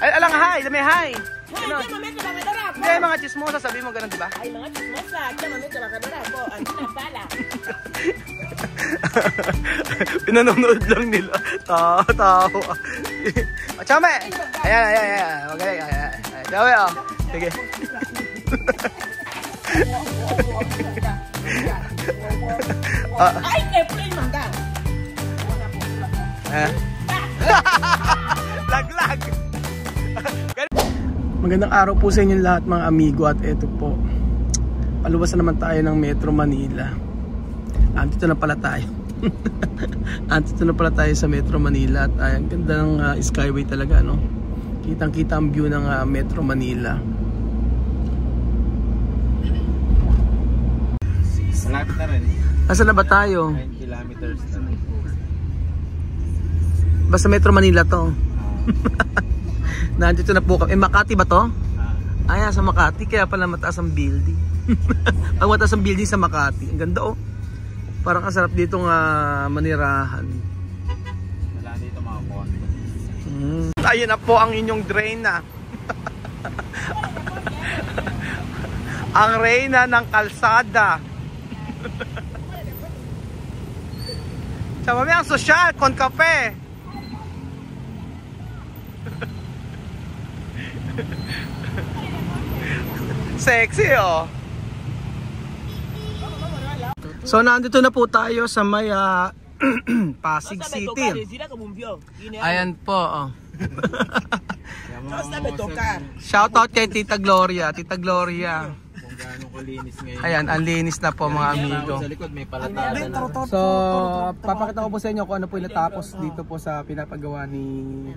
Ay, alang hi, may hi. Ano? Hindi, mga chismosa, sabi mo ganun, di ba? Ay, mga chismosa, mamito bakadora po. Ang sinapala. Pinanonood lang nila. Tawa. Chame! Ayan. Magaling. Chame, oh. Sige. Ay, play mangga. Laglag. Magandang araw po sa inyong lahat mga amigo, at eto po, paluwasan naman tayo ng Metro Manila. Andito na pala tayo. Andito na pala tayo sa Metro Manila, at ang ganda ng skyway talaga, no? Kitang kita ang view ng Metro Manila. Malapit na rin. Nasaan na ba tayo? 9 kilometers na rin. Basta Metro Manila to. Nandito na po kami. Makati ba to? Ay, sa Makati. Kaya pala mataas ang building. Ang mataas ang building sa Makati. Ang ganda, oh. Parang kasarap dito nga manirahan. Wala dito mga kondo. Ayun na po ang inyong drain na. Ang reyna ng kalsada. Sa mami ang sosyal, con cafe. Sexy, oh. So nandito na po tayo sa may Pasig City. Ayan po, oh. Shoutout kay Tita Gloria. Tita Gloria. Kung gaano kalinis ngayon. Ayan, ang linis na po mga amigo. Sa likod may palatada na. So, papakita ko po sa inyo kung ano po yung natapos dito po sa pinapagawa ni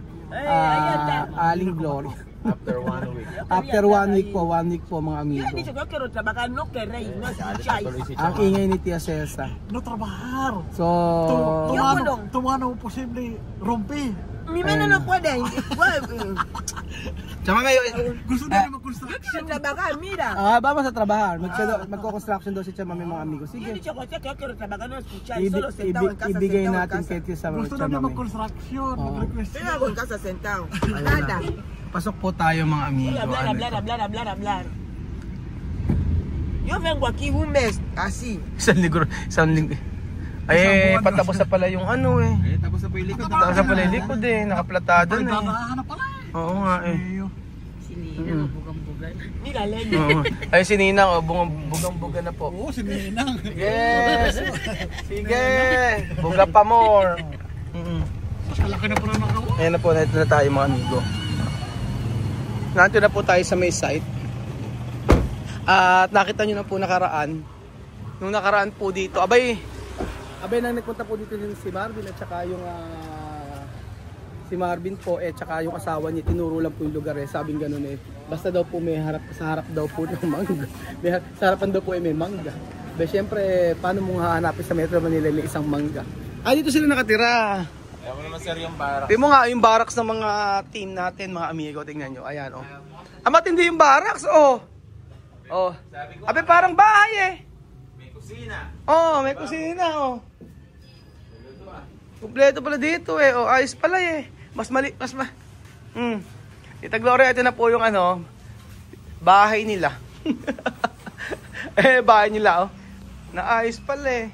Aling Gloria. After 1 week. After 1 week po mga amigo. Ang ingay ni Tia Cesa. No trabajar. So, Tumano posible rompi. Mi mano no puede. tsaka ngayon, Gusto na mag-construction. Trabajar, mira. vamos sa trabajar. Magko-construction daw si Chama, mga amigo. Sige. Ibigay natin kay Tia sa Gusto na Chama. mag-construction. Mag-request. Tengo con casa sentado. Nada. Pasok po tayo mga amigo. Hablar. Yo vengo aquí un mes, así. Isang linggo. Ay, patapos na pala yung ano eh. Eh, tapos na po yung likod. Tapos na pala yung likod eh. Nakaplatado na eh. Nakahanap pala eh. Oo nga eh. Sininang, bugang-bugan. Mira, leño. Oo. Ay, si Ninang, oh, bugang-buga na po. Oo, si Ninang. Yes! Sige! Buga pa more. Kalaki na po na nakawa. Ayan na po, nandito na tayo mga amigo. Nandito na po tayo sa may site. At nakita nyo na po nakaraan. Nung nakaraan po dito, abay nang nagpunta po dito si Marvin at saka yung si Marvin po tsaka yung asawa niya, tinuro lang po yung lugar eh, sabing ganoon eh. Basta daw po may sa harap daw po ng mangga. Sa harapan daw po may mangga. Syempre, paano mo hahanapin sa Metro Manila may isang mangga? Dito sila nakatira. Ayaw mo naman sir yung barracks. Tingnan mo nga yung barracks ng mga team natin, mga amigo, tingnan nyo. Ayan, oh. Matindi yung barracks, oh. Oh. Abe, parang bahay eh. May kusina. Oh, may kusina, oh. Kompleto pala dito eh. Oh, ayos pala eh. Tita Gloria, ito na po yung bahay nila. Bahay nila, oh. Naayos pala eh.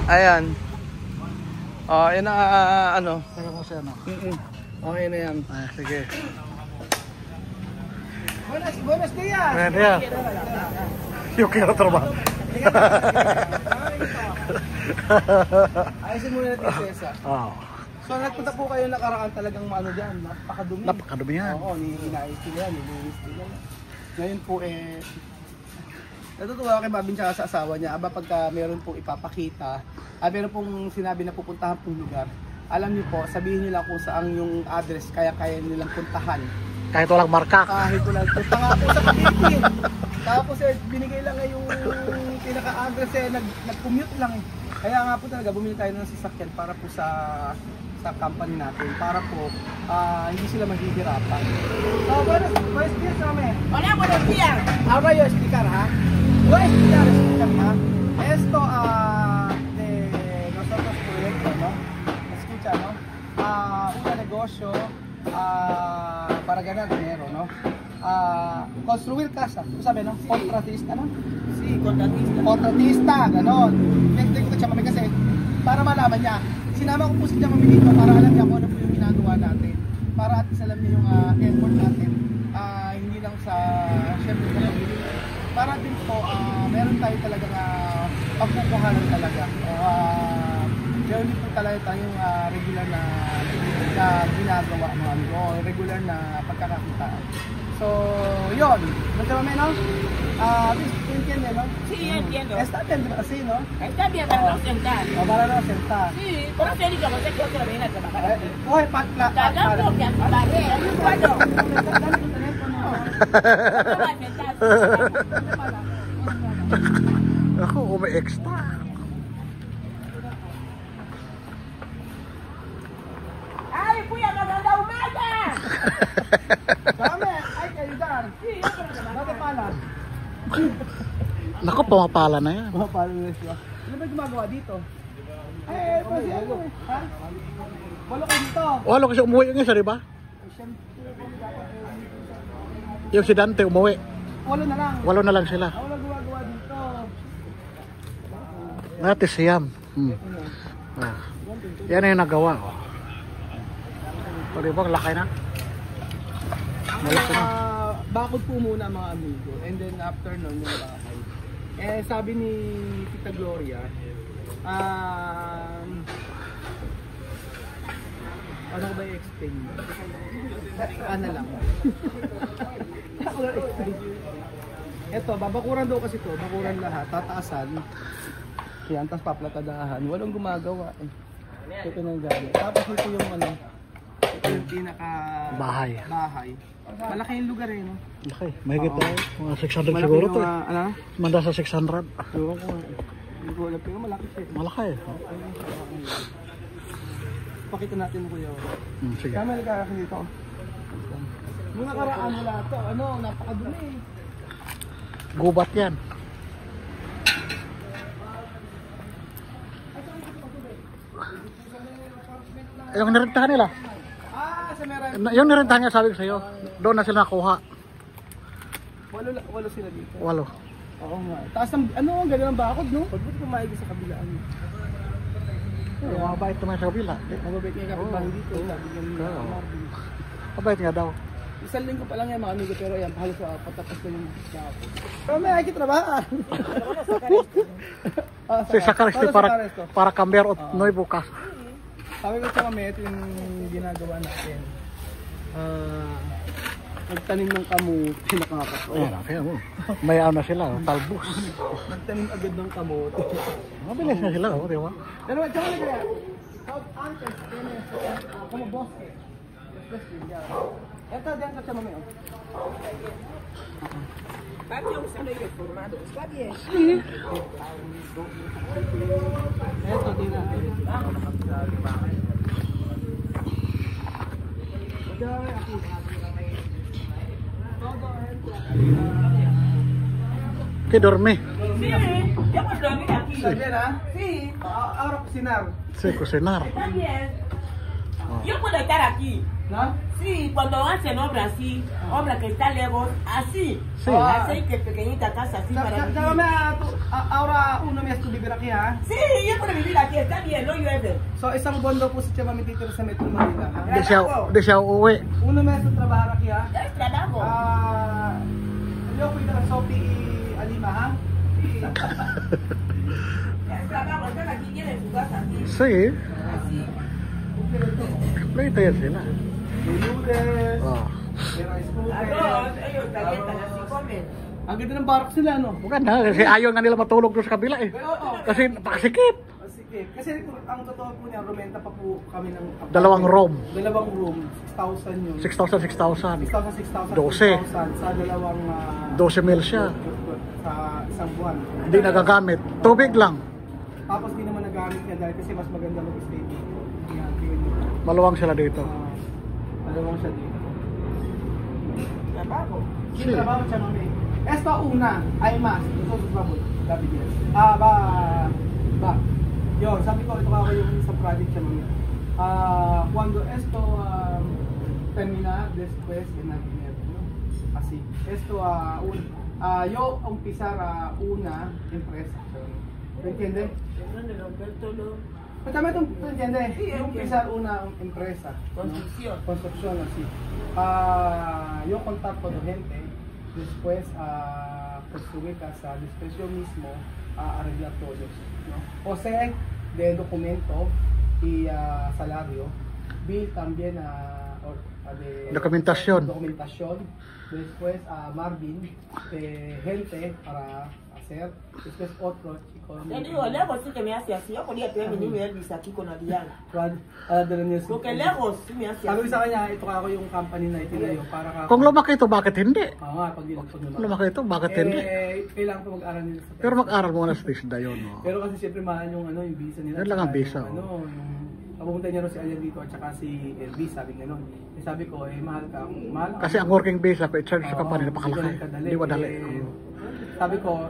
Ayan. Oh, yan na Teka ko siya, no? Okay na yan. Sige. Buenos días. Ayan. Yung kaya trabaho. Ayusin muna natin yung Cesa. So nagpunta po kayo nakaraan, talagang dyan, napakadumi. Napakadumi yan. Oo, inayos nila yan, nilinis nila. Ngayon po natutuwa kay Babin tsaka sa asawa niya, pagka meron pong ipapakita, meron pong sinabi na pupuntahan pong lugar, alam niyo po, sabihin niyo lang kung saan yung address, kaya nilang puntahan. Kahit walang marka. Kahit walang punta nga po sa Cavite. Tapos binigay lang yung pinaka-address nag-commute lang eh. Kaya nga po talaga bumili tayo ng sasakyan para po sa company natin, para po hindi sila maghihirapan. So, buenos días, Rame. Hola, buenos días. Ahora yo explicar, ha? Voy a explicar, ha? Esto de nosotros proyecto, ¿no? Escucha, ¿no? negosyo, para ganar dinero, no? Construir casa, sabi, no? Kontratista, no? Sí, contratista. Kontratista, ganon. Hindi ko siya mami kasi para malaman niya. Sinama ko po si Chamami dito para alam niya kung ano po yung ginagawa natin. Para at least alam niya yung effort natin. Hindi lang sa syempre sa pamilya. Para din po, meron tayo talagang pagpupuhalan talaga. Meron po talaga tayong regular na ginagawa mga amigo. Regular na pagkakakitaan. So, yun. Chamami, no? ¿Entiende, no? Sí, entiendo. Está bien así, ¿no? Está bien para no sentar. O para no sentar. Sí, por eso digo, no sé qué otra viene a trabajar. Oye, patla. Cagando que apague. ¿Cuándo? No va a sentar. Ako, umi-extra. ¡Ay, fui a ganar la humada! Dame, hay que ayudar. Sí, yo creo que No te palas. Naku, pumapala na yan. Mga palas na siya. Ano ba gumagawa dito? Kasi ano eh. Ha? Walo kayo dito. Walo kasi umuwi yung isa, di ba? Yung si Dante umuwi. Walo na lang. Walo na lang sila. Walo gumagawa dito. Dati siyam. Yan na yung nagawa. O, di ba? Lakay na. Malaki na. Bakod po muna mga amigo. And then after nun yung bahay. Sabi ni Tita Gloria, ano ba i-explain? Ano lang. Ako lang explain. Ito, babakuran daw kasi to. Bakuran lahat. Tataasan. Yan, tapos paplatadahan. Walang gumagawa eh. Ito na yung gamit. Tapos ito yung ano. Ito yung pinaka Bahay. Malaki yung lugar eh, no? Laki. Mahigit Oo. Mga 600 Malaki siguro yung, to eh. ano? Manda sa 600. Ewan ko nga. Hindi ko alam, pero malaki siya. Malaki eh. Pakita natin ko yun. Sige. Kaya may nagkakakin dito. Yung nakaraan nila ito, ano, napakadumi. Gubat yan. Yung nirentahan nila. Sa meron. Yung nirentahan niya sabi ko sa'yo. Doon na sila nakuha. Walo sila dito. Walo. Oo nga. Taas ng, ano, ang ganda ng bakod, no? Pag buti kumaigi sa kabilaan. Yung mabait naman sa kabila. Mababait nga kapitbahay dito. Sabi niya Oo. Marvin. Mabait nga daw. Isang linggo pa lang yan mga amigo, pero yan, halos patapos na yung kahapon. Pero may aki trabaho. Si Sakariste para cambiar noy bukas. Sabi ko sa kami, ito yung ginagawa natin. Nagtanim ng kamuti, nakakatawa. Ayan, kaya mo. May ano sila, talbos. Nagtanim agad ng kamuti. Mabilis na sila, di ba? Pero tsaka na kaya, antes, como bosque. Ito, diyan sa mami. Papi usando ellos formado. Está bien. Ito, din na. Que dorme. Sí, yo puedo dormir aquí. Sabihan ha? Sí, Ahora cocinar. Si cocinar. está bien. Yo puedo estar aquí. No? Sí, cuando hacen obra así, obra que está lejos, así. Sí. Así que pequeñita casa así para Tsaka vivir. ahora uno mes to vivir aquí ha? Sí, yo puedo vivir aquí, está bien, no llueve. So isang buwan daw po si Chamami titira sa Metro Manila. Di siya uuwi. Uno mes to trabajar aquí ha? Ya es trabajo. Yo cuida ng Sophie Alima ha? Ya es trabajo, están aquí, tienen su casa aquí. Si. Play yan sila. Ludes, Oh. rice cooker. Arroz, ellos calientan así, comen. Ang ganda ng barak sila, no? Maganda kasi ayaw nga nila matulog doon sa kabila eh. Oo. Kasi napakasikip. Sige. Kasi ang totoo po niya, rumenta pa po kami ng... Dalawang room. Dalawang room. 6,000 yun. 6,000, 6,000. 6,000, 6,000. 12. 6,000 sa dalawang... 12 mil siya. Sa isang buwan. Hindi nagagamit. Tubig lang. Tapos di naman nagamit niya dahil kasi mas maganda mag-stay dito. Yan, Maluwang sila dito. dalawang siya dito. Trabajo. Yung Sí. trabaho siya mami. Esta una ay mas. Ito sa sabon. Sabi niya. Ba. Yun, sabi ko ito ako yung sa project siya mami. cuando esto termina después en el dinero, ¿no? Así. Esto yo empezar una empresa. ¿Me entiendes? Pues también tú entiendes, yo empezar una empresa. Construcción. ¿no? Construcción, así. Yo contacto de gente, después construir casa, después yo mismo arreglar todo eso, ¿no? O sea, de documento y salario, vi también de Documentación. Después Marvin, gente para hacer, después otro chico. Te digo, lejos sí que me hace así. Yo podía tener mi niño Elvis aquí con Adriana. Porque lejos sí me hace Sabi así. sa kanya, ito ako yung company na itinayo para ka... Kung lumaki ito, bakit hindi? Oo nga, pag Lumaki ito, bakit hindi? Kailangan ko mag-aral nila sa Pero mag-aral muna sa TISDA yun. No? Pero kasi siyempre mahal yung yung visa nila. Yan lang ang visa, Yung, yung papupunta niya rin si Ayan dito at saka si Elvis, sabi nga nun. Eh, sabi ko, mahal ka. Kasi ang working visa, i-charge sa company, napakalaki. Hindi madali. Sabi ko,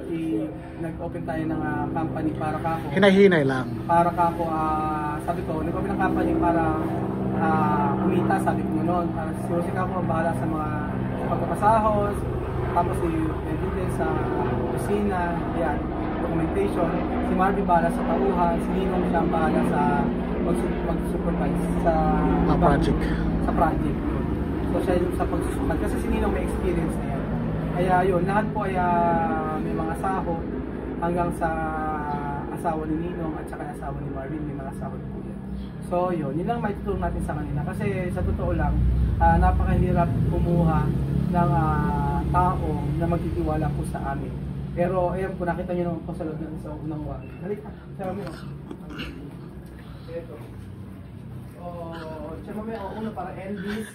nag-open tayo ng company para kako. Hinay-hinay lang. Para kako, sabi ko, nag-open ng company para kumita, sabi ko noon. Para si kako ang bahala sa mga pagpapasahos, tapos si Edwin din sa kusina, yan, documentation. Si Marvin bahala sa tauhan, si Ninong siya ang bahala sa mag-supervise sa project. Sa project. So siya yung sa pagsusukat. Kasi si Ninong may experience na yan. Kaya yun, lahat po ay may mga sahod hanggang sa asawa ni Ninong at saka asawa ni Marvin, may mga sahod po yan. So yun lang may tutulong natin sa kanila. Kasi sa totoo lang, napakahirap kumuha ng tao na magtitiwala po sa amin. Pero ayan po, nakita nyo naman po sa loob sa unang wag. Halika, sama mo. Ito. Sama mo yung una para Elvis.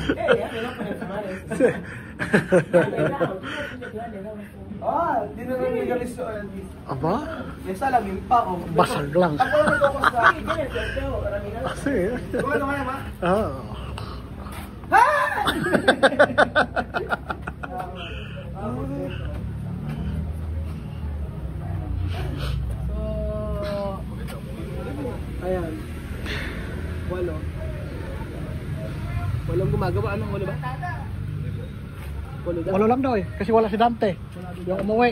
No puedes tomar eso. Di na lang yung galis sa Elvis. Aba? Yes, alamin pa. Basag lang. Ako naman ako sa... Kasi. Ano kaya ba? Ayan. Walong gumagawa. Anong walo ba? Walo daw. Walo lang daw eh. Kasi wala si Dante. Yung umuwi.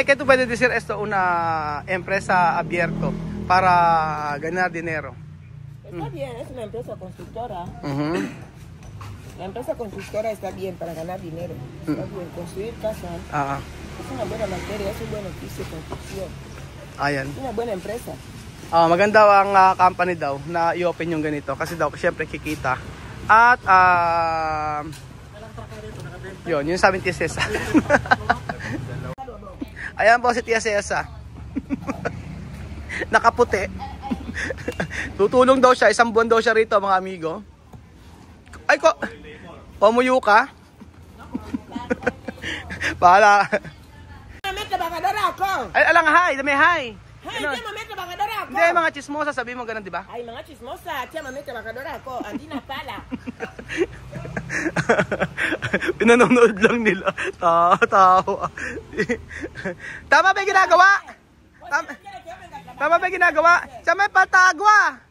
¿Qué tú puedes decir esto una empresa abierto para ganar dinero? Está bien, es una empresa constructora. La empresa constructora está bien para ganar dinero. Está bien, construir casas. Es una buena materia, es un buen oficio, construcción. Ayan. Es una buena empresa. Maganda ang company daw na i-open yung ganito kasi daw syempre kikita. At yun sabi ni Tia Cesa. Ayan po si Tia Cesa. Nakaputi. Tutulong daw siya, 1 buwan daw siya rito mga amigo. Ay ko, pamuyo ka? Bahala. May trabajadora ako! Ay, alang hi, dami hi. Hay, tiyan may trabajadora ako! Hindi, mga chismosa, sabi mo ganun, di ba? Ay, mga chismosa, tiyan may trabajadora ako. Andina pala. Pinanonood lang nila. Tawa. Tama ba yung ginagawa? Tama ba yung ginagawa? Siya may patagwa.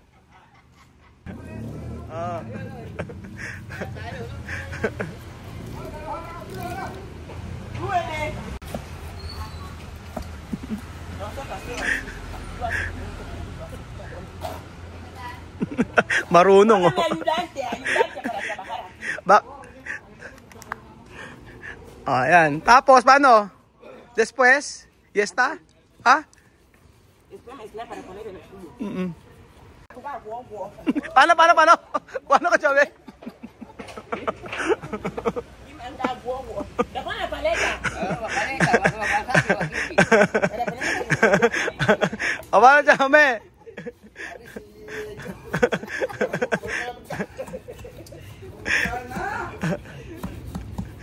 Marunong oh. Ayudante para trabajar aquí. Ayan. Tapos, paano? Después, ¿ya está? ¿Ah? Después mezclar para poner en el jugo. Paano? Paano ka, Chabe? Anda huevo. Le ponen la paleta. O, paano, Chabe?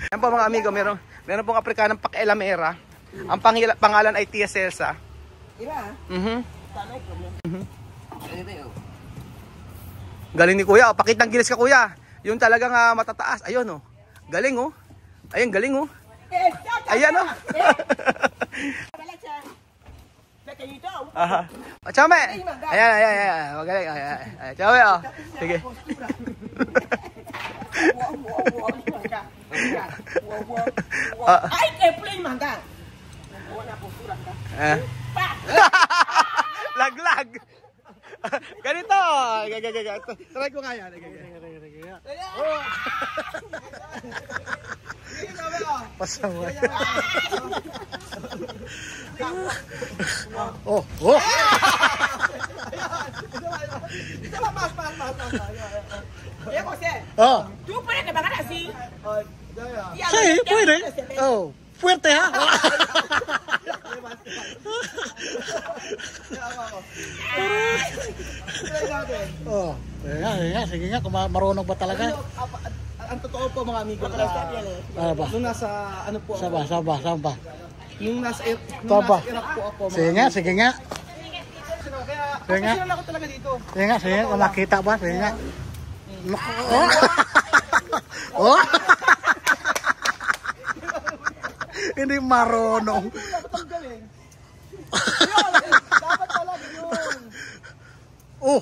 Yan po mga amigo, meron pong Afrikanang pakialamera. Ang pangalan ay Tia Cesa. Mira. Galing ni Kuya, pakitang gilis ka Kuya. Yung talagang matataas, ayun oh. Galing oh. Ayan, galing oh. Ayan oh. Aha. Oh, Chome. Ayan. Magaling. Ayan. Chome oh. Sige. Ay, que play manga. Laglag. Ganito. Try ko nga yan. Pasaway. Oh. Oye, José, Oh. tú puedes que me hagan así. Sí, puede. Oh. Fuerte ha. Oh. Sige nga, kung marunong ba talaga? Ang totoo po mga amigo, Ba? nung nasa ano po ako, Saba. nung nasa Iraq po ako. Sige nga. Kaya Sige nga. professional ako talaga dito. Sige nga, kung makita ba? Sige nga. Oh. Hindi marunong. Dapat talaga yun. Oh.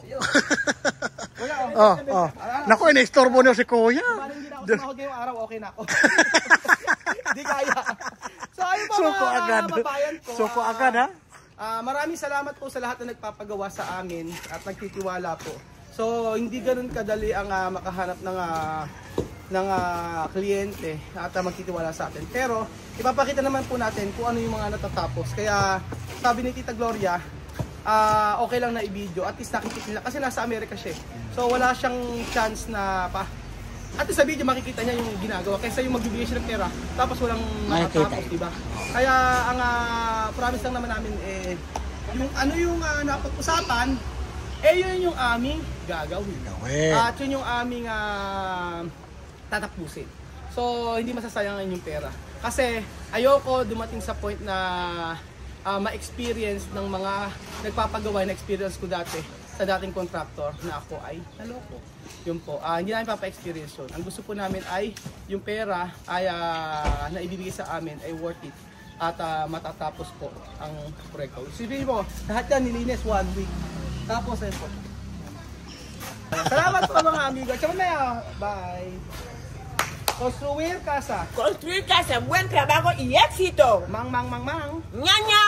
Oh. Naku, inistorbo niyo si Kuya. Parang hindi na ako sumahod ngayong araw, okay na ako. Hindi kaya. So ayun po Suko mga agad. kababayan ko. Suko agad ha. Maraming salamat po sa lahat na nagpapagawa sa amin at nagtitiwala po. So hindi ganun kadali ang makahanap ng kliyente at magtitiwala sa atin. Pero ipapakita naman po natin kung ano yung mga natatapos. Kaya sabi ni Tita Gloria, okay lang na i-video. At least nakikita nila kasi nasa Amerika siya. So wala siyang chance na at least sa video makikita niya yung ginagawa. Kaysa yung magbibigay siya ng pera tapos walang nakatapos, diba? Kaya ang promise lang naman namin yung ano yung napag-usapan, yun yung aming gagawin. At yun yung aming tatapusin. So hindi masasayangin yung pera. Kasi ayoko dumating sa point na ma-experience ng mga nagpapagawa na experience ko dati sa dating contractor na ako ay naloko. Yun po, hindi namin papa-experience yun. Ang gusto po namin ay yung pera ay na ibibigay sa amin ay worth it at matatapos po ang proyekto. Sabihin mo, lahat yan nilinis 1 week. Tapos ayun po. Salamat po mga amigo. Chamo na yun. Bye. Construir casa. Construir casa, buen trabajo y éxito. Mang. Ñaña.